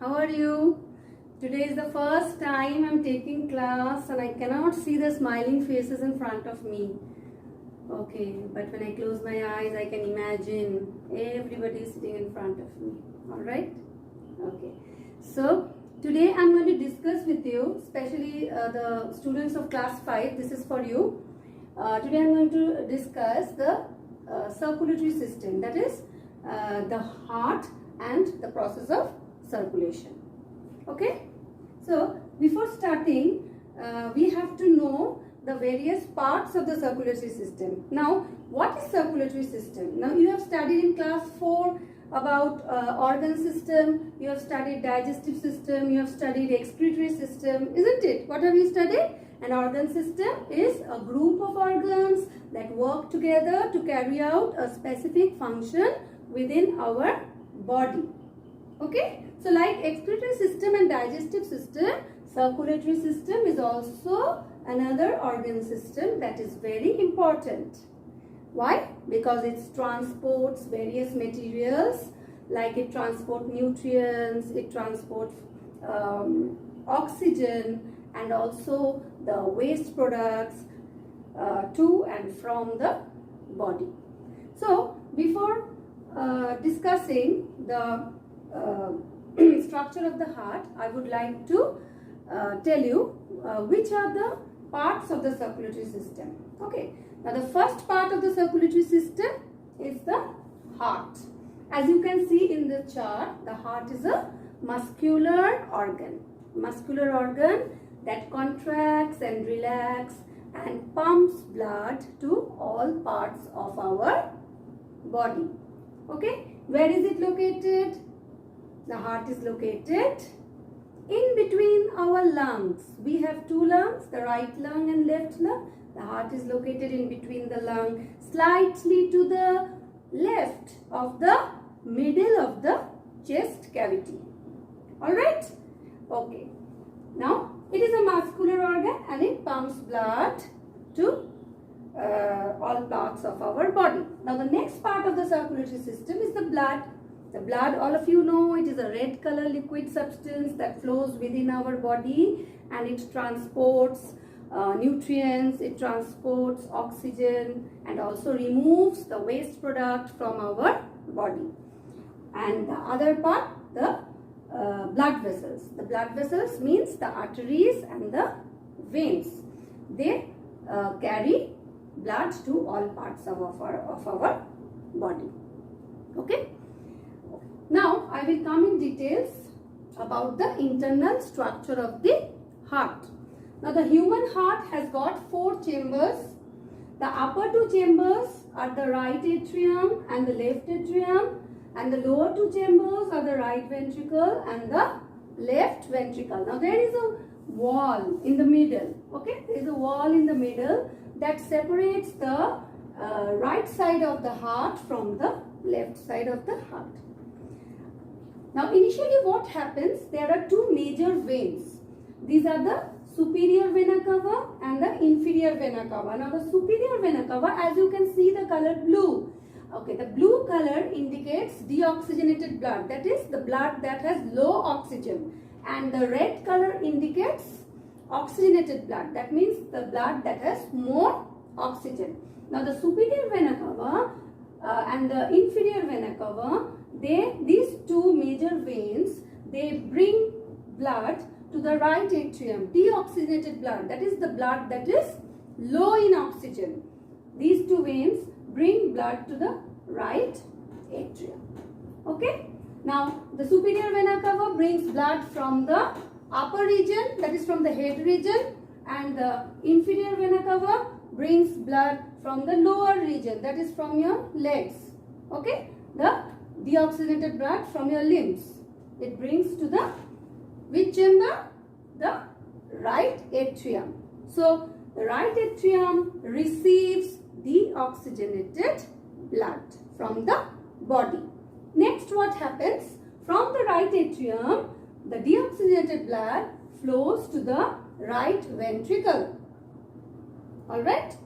How are you? Today is the first time I'm taking class and I cannot see the smiling faces in front of me. Okay, but when I close my eyes, I can imagine everybody is sitting in front of me. Alright? Okay. So, today I'm going to discuss with you, especially the students of class 5, this is for you. Today I'm going to discuss the circulatory system, that is the heart and the process of circulation. Okay? So, before starting, we have to know the various parts of the circulatory system. Now, what is circulatory system? Now, you have studied in class 4 about organ system, you have studied digestive system, you have studied excretory system, isn't it? What have you studied? An organ system is a group of organs that work together to carry out a specific function within our body. Okay? So, like excretory system and digestive system, circulatory system is also another organ system that is very important. Why? Because it transports various materials, like it transports nutrients, it transports oxygen and also the waste products to and from the body. So, before discussing the structure of the heart, I would like to tell you which are the parts of the circulatory system. Okay. Now, the first part of the circulatory system is the heart. As you can see in the chart, the heart is a muscular organ. Muscular organ that contracts and relaxes and pumps blood to all parts of our body. Okay. Where is it located? The heart is located in between our lungs. We have two lungs, the right lung and left lung. The heart is located in between the lung, slightly to the left of the middle of the chest cavity. Alright? Okay. Now, it is a muscular organ and it pumps blood to all parts of our body. Now, the next part of the circulatory system is the blood. The blood, all of you know, it is a red color liquid substance that flows within our body and it transports nutrients, it transports oxygen and also removes the waste product from our body. And the other part, the blood vessels. The blood vessels means the arteries and the veins. They carry blood to all parts of our body. Okay? Now, I will come in details about the internal structure of the heart. Now, the human heart has got 4 chambers. The upper 2 chambers are the right atrium and the left atrium, and the lower 2 chambers are the right ventricle and the left ventricle. Now, there is a wall in the middle. Okay, there is a wall in the middle that separates the right side of the heart from the left side of the heart. Now, initially what happens, there are 2 major veins. These are the superior vena cava and the inferior vena cava. Now, the superior vena cava, as you can see the color blue. Okay, the blue color indicates deoxygenated blood. That is the blood that has low oxygen. And the red color indicates oxygenated blood. That means the blood that has more oxygen. Now, the superior vena cava and the inferior vena cava, these 2 major veins, they bring blood to the right atrium, deoxygenated blood, that is the blood that is low in oxygen. These 2 veins bring blood to the right atrium. Okay? Now, the superior vena cava brings blood from the upper region, that is from the head region, and the inferior vena cava brings blood from the lower region, that is from your legs. Okay? The deoxygenated blood from your limbs. It brings to the which chamber? The right atrium. So, the right atrium receives deoxygenated blood from the body. Next, what happens? From the right atrium, the deoxygenated blood flows to the right ventricle. Alright?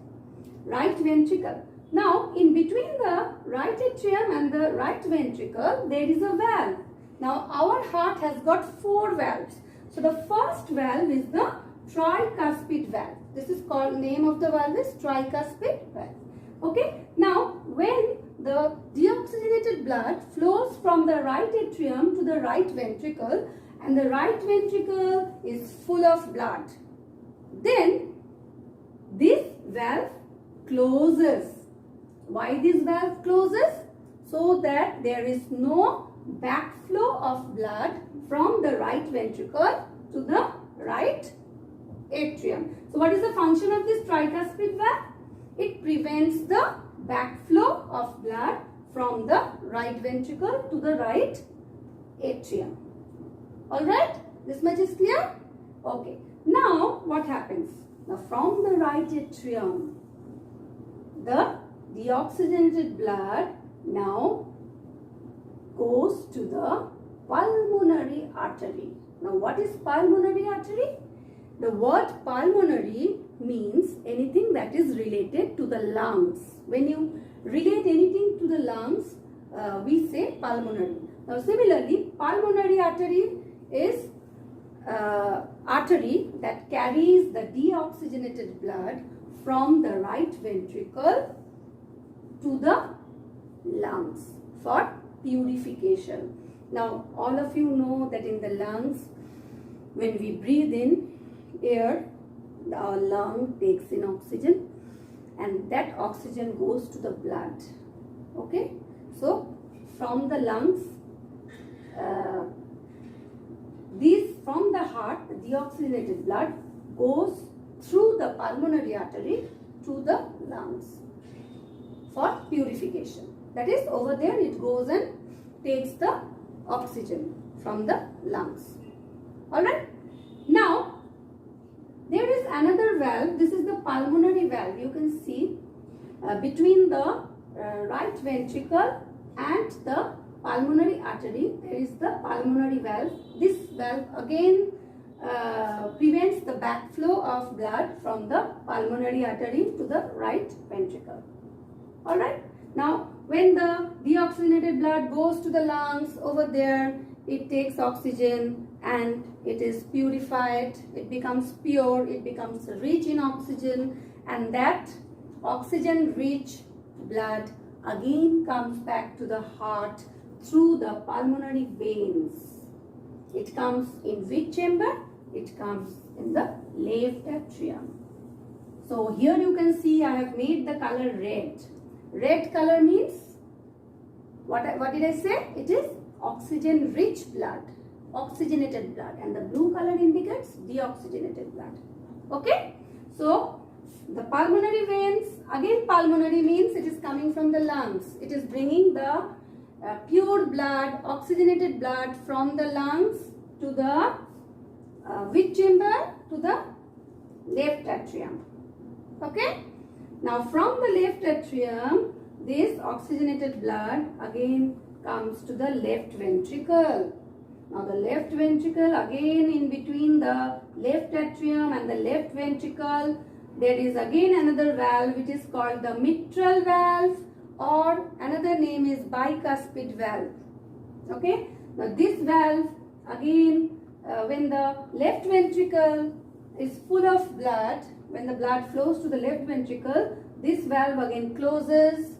Right ventricle. Now, in between the right atrium and the right ventricle, there is a valve. Now our heart has got 4 valves. So the first valve is the tricuspid valve. This is called, name of the valve is tricuspid valve. Okay. Now when the deoxygenated blood flows from the right atrium to the right ventricle, and the right ventricle is full of blood, then this valve closes. Why this valve closes? So that there is no backflow of blood from the right ventricle to the right atrium. So what is the function of this tricuspid valve? It prevents the backflow of blood from the right ventricle to the right atrium. Alright, this much is clear? Okay. Now what happens? Now from the right atrium, the deoxygenated blood now goes to the pulmonary artery. Now what is pulmonary artery? The word pulmonary means anything that is related to the lungs. When you relate anything to the lungs, we say pulmonary. Now similarly, pulmonary artery is artery that carries the deoxygenated blood from the right ventricle to the lungs for purification. Now all of you know that in the lungs, when we breathe in air, our lung takes in oxygen and that oxygen goes to the blood. Okay, so from the lungs, from the heart, the deoxygenated blood goes through the pulmonary artery to the lungs for purification. That is, over there it goes and takes the oxygen from the lungs. Alright. Now, there is another valve. This is the pulmonary valve. You can see between the right ventricle and the pulmonary artery, there is the pulmonary valve. This valve again prevents the backflow of blood from the pulmonary artery to the right ventricle. Alright. Now, when the deoxygenated blood goes to the lungs, over there it takes oxygen and it is purified, it becomes pure, it becomes rich in oxygen, and that oxygen rich blood again comes back to the heart through the pulmonary veins. It comes in which chamber? It comes in the left atrium. So here you can see I have made the color red. Red color means, what did I say? It is oxygen rich blood, oxygenated blood, and the blue color indicates deoxygenated blood. Okay, so the pulmonary veins, again pulmonary means it is coming from the lungs. It is bringing the pure blood, oxygenated blood from the lungs to the which chamber? To the left atrium. Okay, now from the left atrium, this oxygenated blood again comes to the left ventricle. Now the left ventricle, again in between the left atrium and the left ventricle, there is again another valve which is called the mitral valve, or another name is bicuspid valve. Okay, now this valve again, when the left ventricle is full of blood, when the blood flows to the left ventricle, this valve again closes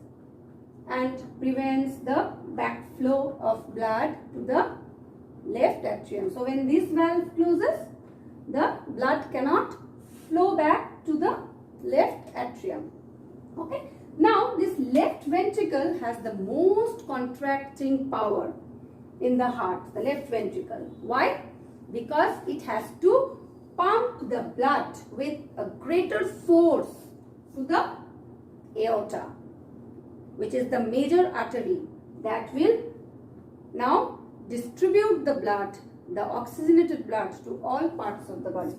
and prevents the backflow of blood to the left atrium. So when this valve closes, the blood cannot flow back to the left atrium. Okay. Now this left ventricle has the most contracting power in the heart, the left ventricle. Why? Because it has to pump the blood with a greater force to the aorta, which is the major artery that will now distribute the blood, the oxygenated blood, to all parts of the body.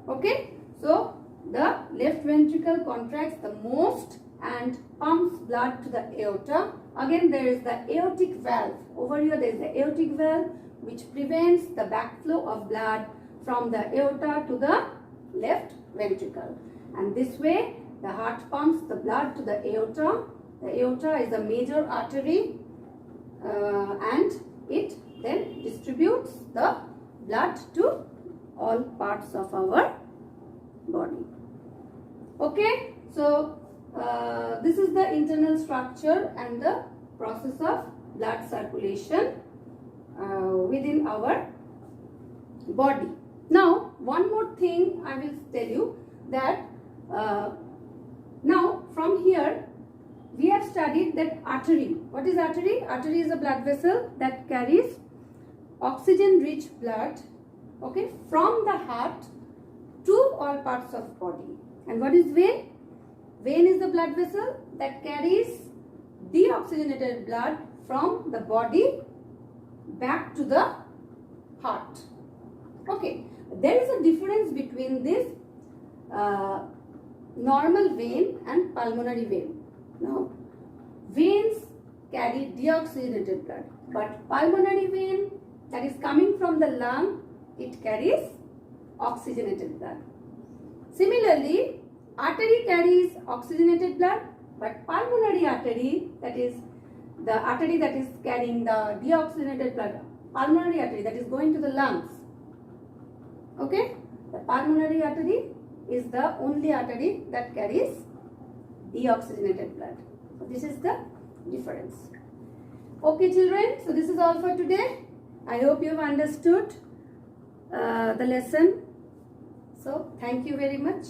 Okay, so the left ventricle contracts the most and pumps blood to the aorta. Again, there is the aortic valve. Over here, there is the aortic valve which prevents the backflow of blood from the aorta to the left ventricle. And this way, the heart pumps the blood to the aorta. The aorta is a major artery and it then distributes the blood to all parts of our body. Okay, so this is the internal structure and the process of blood circulation within our body. Now, one more thing I will tell you, that now from here we have studied that artery. What is artery? Artery is a blood vessel that carries oxygen rich blood, okay, from the heart to all parts of body. And what is vein? Vein is the blood vessel that carries deoxygenated blood from the body back to the heart. Okay, there is a difference between this normal vein and pulmonary vein. Now, veins carry deoxygenated blood, but pulmonary vein that is coming from the lung, it carries oxygenated blood. Similarly, artery carries oxygenated blood, but pulmonary artery, that is the artery that is carrying the deoxygenated blood, pulmonary artery that is going to the lungs. Okay, the pulmonary artery is the only artery that carries deoxygenated blood. So this is the difference. Okay children, so this is all for today. I hope you have understood the lesson. So thank you very much.